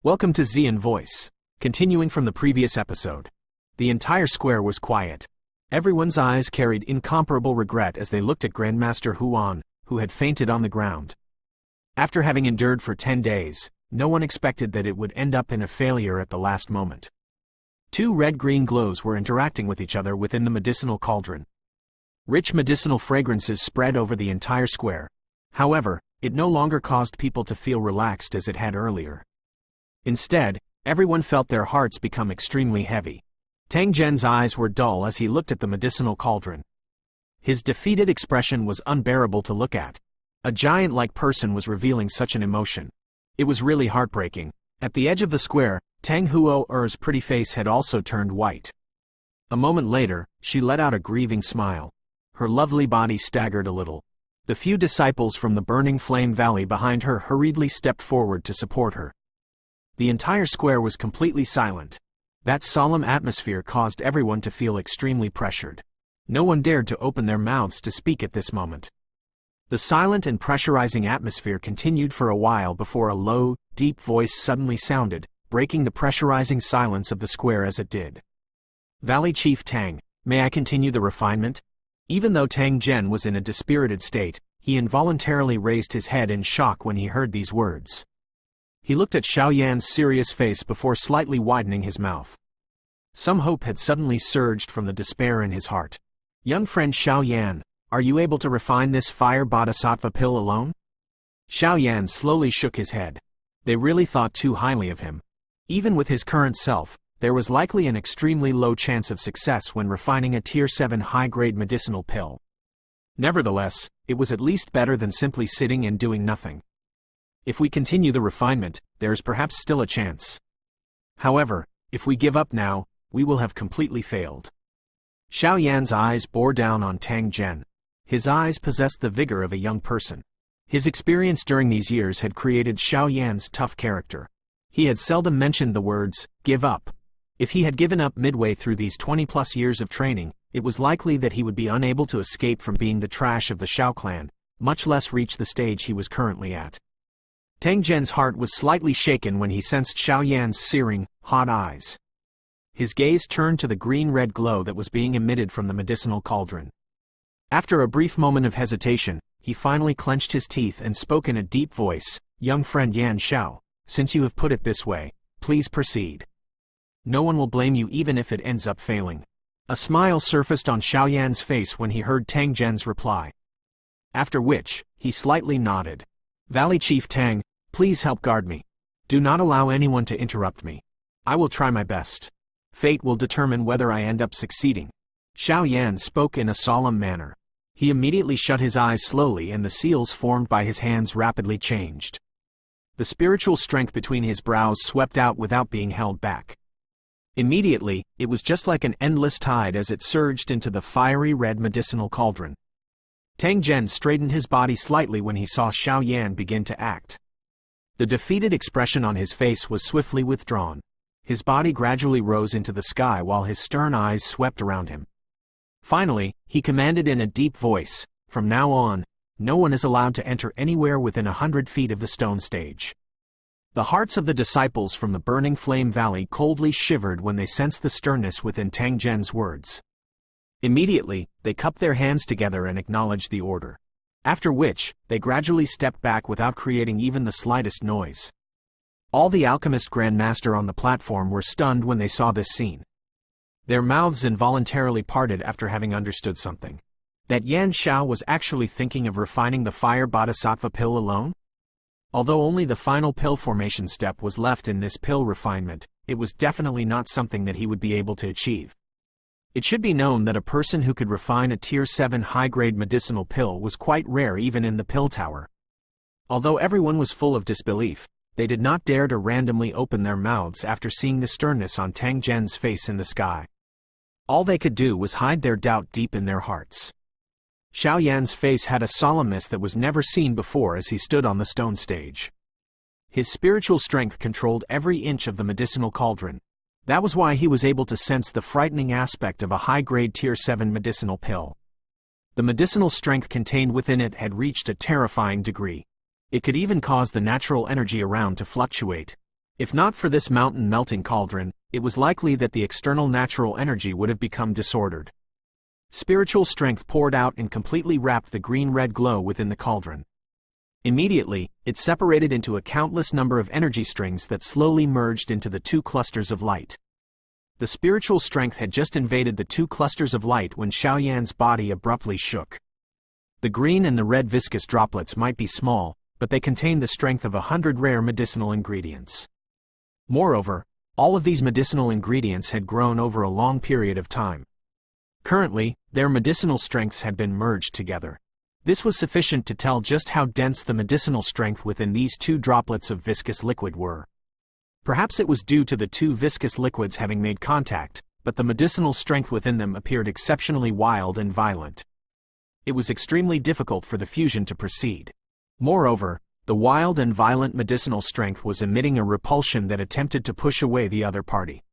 Welcome to Xian Voice. Continuing from the previous episode. The entire square was quiet. Everyone's eyes carried incomparable regret as they looked at Grandmaster Huan, who had fainted on the ground. After having endured for 10 days, no one expected that it would end up in a failure at the last moment. Two red-green glows were interacting with each other within the medicinal cauldron. Rich medicinal fragrances spread over the entire square. However, it no longer caused people to feel relaxed as it had earlier. Instead, everyone felt their hearts become extremely heavy. Tang Zhen's eyes were dull as he looked at the medicinal cauldron. His defeated expression was unbearable to look at. A giant-like person was revealing such an emotion. It was really heartbreaking. At the edge of the square, Tang Huo'er's pretty face had also turned white. A moment later, she let out a grieving smile. Her lovely body staggered a little. The few disciples from the burning flame valley behind her hurriedly stepped forward to support her. The entire square was completely silent. That solemn atmosphere caused everyone to feel extremely pressured. No one dared to open their mouths to speak at this moment. The silent and pressurizing atmosphere continued for a while before a low, deep voice suddenly sounded, breaking the pressurizing silence of the square as it did. "Valley Chief Tang, may I continue the refinement?" Even though Tang Zhen was in a dispirited state, he involuntarily raised his head in shock when he heard these words. He looked at Xiao Yan's serious face before slightly widening his mouth. Some hope had suddenly surged from the despair in his heart. "Young friend Xiao Yan, are you able to refine this fire bodhisattva pill alone?" Xiao Yan slowly shook his head. They really thought too highly of him. Even with his current self, there was likely an extremely low chance of success when refining a Tier 7 high-grade medicinal pill. Nevertheless, it was at least better than simply sitting and doing nothing. If we continue the refinement, there is perhaps still a chance. However, if we give up now, we will have completely failed. Xiao Yan's eyes bore down on Tang Zhen. His eyes possessed the vigor of a young person. His experience during these years had created Xiao Yan's tough character. He had seldom mentioned the words, "give up." If he had given up midway through these 20-plus years of training, it was likely that he would be unable to escape from being the trash of the Xiao clan, much less reach the stage he was currently at. Tang Zhen's heart was slightly shaken when he sensed Xiao Yan's searing, hot eyes. His gaze turned to the green-red glow that was being emitted from the medicinal cauldron. After a brief moment of hesitation, he finally clenched his teeth and spoke in a deep voice, "Young friend Yan Xiao, since you have put it this way, please proceed. No one will blame you even if it ends up failing." A smile surfaced on Xiao Yan's face when he heard Tang Zhen's reply. After which, he slightly nodded. "Valley Chief Tang, please help guard me. Do not allow anyone to interrupt me. I will try my best. Fate will determine whether I end up succeeding." Xiao Yan spoke in a solemn manner. He immediately shut his eyes slowly and the seals formed by his hands rapidly changed. The spiritual strength between his brows swept out without being held back. Immediately, it was just like an endless tide as it surged into the fiery red medicinal cauldron. Tang Zhen straightened his body slightly when he saw Xiao Yan begin to act. The defeated expression on his face was swiftly withdrawn. His body gradually rose into the sky while his stern eyes swept around him. Finally, he commanded in a deep voice, "From now on, no one is allowed to enter anywhere within 100 feet of the stone stage." The hearts of the disciples from the burning flame valley coldly shivered when they sensed the sternness within Tang Zhen's words. Immediately, they cupped their hands together and acknowledged the order. After which, they gradually stepped back without creating even the slightest noise. All the Alchemist Grandmaster on the platform were stunned when they saw this scene. Their mouths involuntarily parted after having understood something. That Yan Xiao was actually thinking of refining the fire bodhisattva pill alone? Although only the final pill formation step was left in this pill refinement, it was definitely not something that he would be able to achieve. It should be known that a person who could refine a Tier 7 high-grade medicinal pill was quite rare even in the pill tower. Although everyone was full of disbelief, they did not dare to randomly open their mouths after seeing the sternness on Tang Zhen's face in the sky. All they could do was hide their doubt deep in their hearts. Xiao Yan's face had a solemnness that was never seen before as he stood on the stone stage. His spiritual strength controlled every inch of the medicinal cauldron. That was why he was able to sense the frightening aspect of a high-grade Tier 7 medicinal pill. The medicinal strength contained within it had reached a terrifying degree. It could even cause the natural energy around to fluctuate. If not for this mountain-melting cauldron, it was likely that the external natural energy would have become disordered. Spiritual strength poured out and completely wrapped the green-red glow within the cauldron. Immediately, it separated into a countless number of energy strings that slowly merged into the two clusters of light. The spiritual strength had just invaded the two clusters of light when Xiao Yan's body abruptly shook. The green and the red viscous droplets might be small, but they contained the strength of 100 rare medicinal ingredients. Moreover, all of these medicinal ingredients had grown over a long period of time. Currently, their medicinal strengths had been merged together. This was sufficient to tell just how dense the medicinal strength within these two droplets of viscous liquid were. Perhaps it was due to the two viscous liquids having made contact, but the medicinal strength within them appeared exceptionally wild and violent. It was extremely difficult for the fusion to proceed. Moreover, the wild and violent medicinal strength was emitting a repulsion that attempted to push away the other party.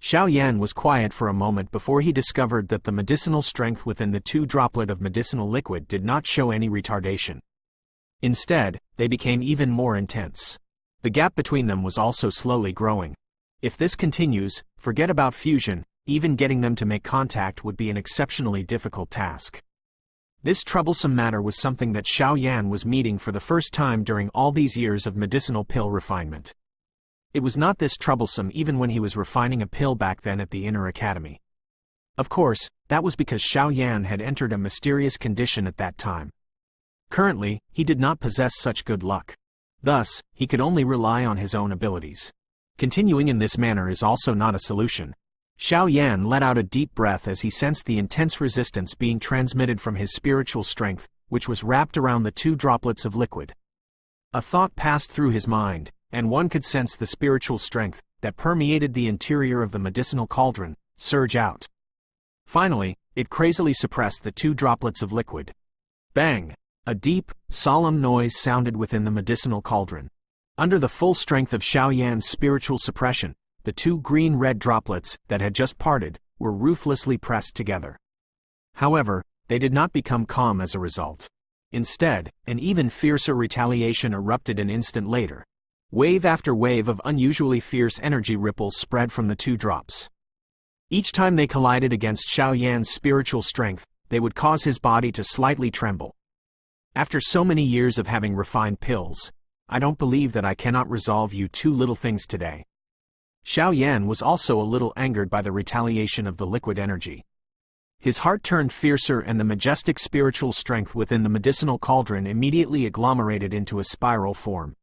Xiao Yan was quiet for a moment before he discovered that the medicinal strength within the two droplet of medicinal liquid did not show any retardation. Instead, they became even more intense. The gap between them was also slowly growing. If this continues, forget about fusion, even getting them to make contact would be an exceptionally difficult task. This troublesome matter was something that Xiao Yan was meeting for the first time during all these years of medicinal pill refinement. It was not this troublesome even when he was refining a pill back then at the Inner Academy. Of course, that was because Xiao Yan had entered a mysterious condition at that time. Currently, he did not possess such good luck. Thus, he could only rely on his own abilities. Continuing in this manner is also not a solution. Xiao Yan let out a deep breath as he sensed the intense resistance being transmitted from his spiritual strength, which was wrapped around the two droplets of liquid. A thought passed through his mind, and one could sense the spiritual strength that permeated the interior of the medicinal cauldron surge out. Finally, it crazily suppressed the two droplets of liquid. Bang! A deep, solemn noise sounded within the medicinal cauldron. Under the full strength of Xiao Yan's spiritual suppression, the two green-red droplets that had just parted were ruthlessly pressed together. However, they did not become calm as a result. Instead, an even fiercer retaliation erupted an instant later. Wave after wave of unusually fierce energy ripples spread from the two drops. Each time they collided against Xiao Yan's spiritual strength, they would cause his body to slightly tremble. After so many years of having refined pills, I don't believe that I cannot resolve you two little things today. Xiao Yan was also a little angered by the retaliation of the liquid energy. His heart turned fiercer and the majestic spiritual strength within the medicinal cauldron immediately agglomerated into a spiral form.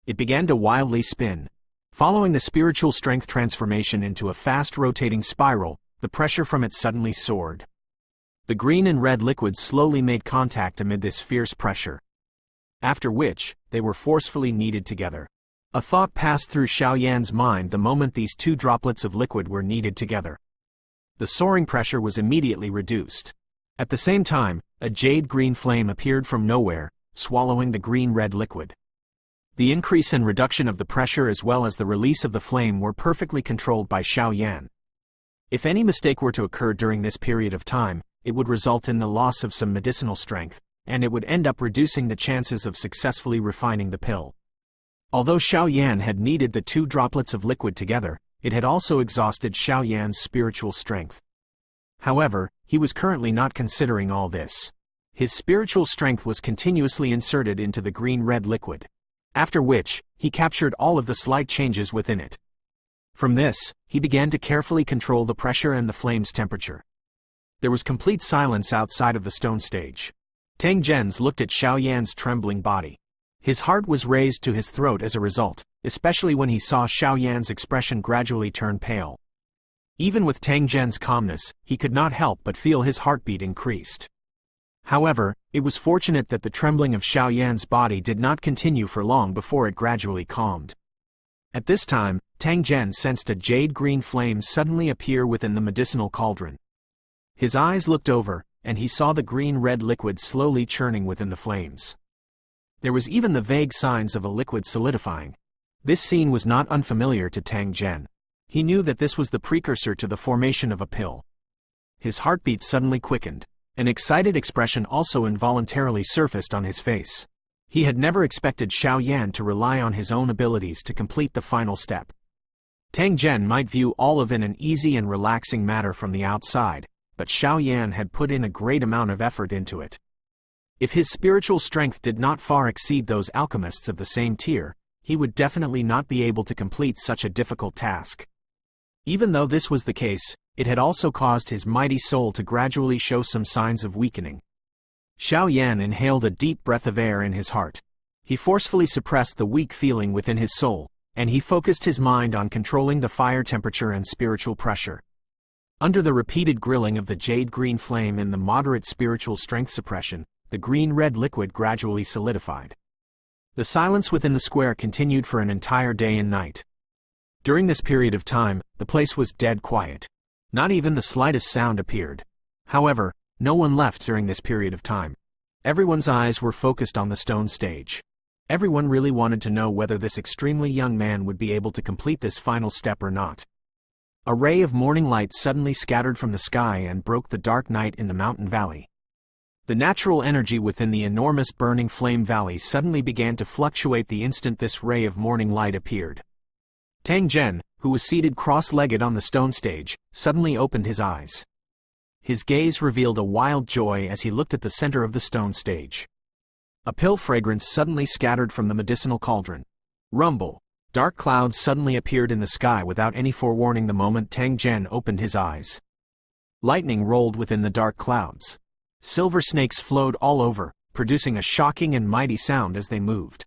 It began to wildly spin. Following the spiritual strength transformation into a fast-rotating spiral, the pressure from it suddenly soared. The green and red liquids slowly made contact amid this fierce pressure. After which, they were forcefully kneaded together. A thought passed through Xiao Yan's mind the moment these two droplets of liquid were kneaded together. The soaring pressure was immediately reduced. At the same time, a jade-green flame appeared from nowhere, swallowing the green-red liquid. The increase and reduction of the pressure as well as the release of the flame were perfectly controlled by Xiao Yan. If any mistake were to occur during this period of time, it would result in the loss of some medicinal strength, and it would end up reducing the chances of successfully refining the pill. Although Xiao Yan had kneaded the two droplets of liquid together, it had also exhausted Xiao Yan's spiritual strength. However, he was currently not considering all this. His spiritual strength was continuously inserted into the green-red liquid. After which, he captured all of the slight changes within it. From this, he began to carefully control the pressure and the flame's temperature. There was complete silence outside of the stone stage. Tang Zhen's looked at Xiao Yan's trembling body. His heart was raised to his throat as a result, especially when he saw Xiao Yan's expression gradually turn pale. Even with Tang Zhen's calmness, he could not help but feel his heartbeat increased. However, it was fortunate that the trembling of Xiao Yan's body did not continue for long before it gradually calmed. At this time, Tang Zhen sensed a jade-green flame suddenly appear within the medicinal cauldron. His eyes looked over, and he saw the green-red liquid slowly churning within the flames. There was even the vague signs of a liquid solidifying. This scene was not unfamiliar to Tang Zhen. He knew that this was the precursor to the formation of a pill. His heartbeat suddenly quickened. An excited expression also involuntarily surfaced on his face. He had never expected Xiao Yan to rely on his own abilities to complete the final step. Tang Zhen might view all of it an easy and relaxing matter from the outside, but Xiao Yan had put in a great amount of effort into it. If his spiritual strength did not far exceed those alchemists of the same tier, he would definitely not be able to complete such a difficult task. Even though this was the case, it had also caused his mighty soul to gradually show some signs of weakening. Xiao Yan inhaled a deep breath of air in his heart. He forcefully suppressed the weak feeling within his soul, and he focused his mind on controlling the fire temperature and spiritual pressure. Under the repeated grilling of the jade-green flame and the moderate spiritual strength suppression, the green-red liquid gradually solidified. The silence within the square continued for an entire day and night. During this period of time, the place was dead quiet. Not even the slightest sound appeared. However, no one left during this period of time. Everyone's eyes were focused on the stone stage. Everyone really wanted to know whether this extremely young man would be able to complete this final step or not. A ray of morning light suddenly scattered from the sky and broke the dark night in the mountain valley. The natural energy within the enormous burning flame valley suddenly began to fluctuate the instant this ray of morning light appeared. Tang Zhen, who was seated cross-legged on the stone stage, suddenly opened his eyes. His gaze revealed a wild joy as he looked at the center of the stone stage. A pill fragrance suddenly scattered from the medicinal cauldron. Rumble! Dark clouds suddenly appeared in the sky without any forewarning the moment Tang Zhen opened his eyes. Lightning rolled within the dark clouds. Silver snakes flowed all over, producing a shocking and mighty sound as they moved.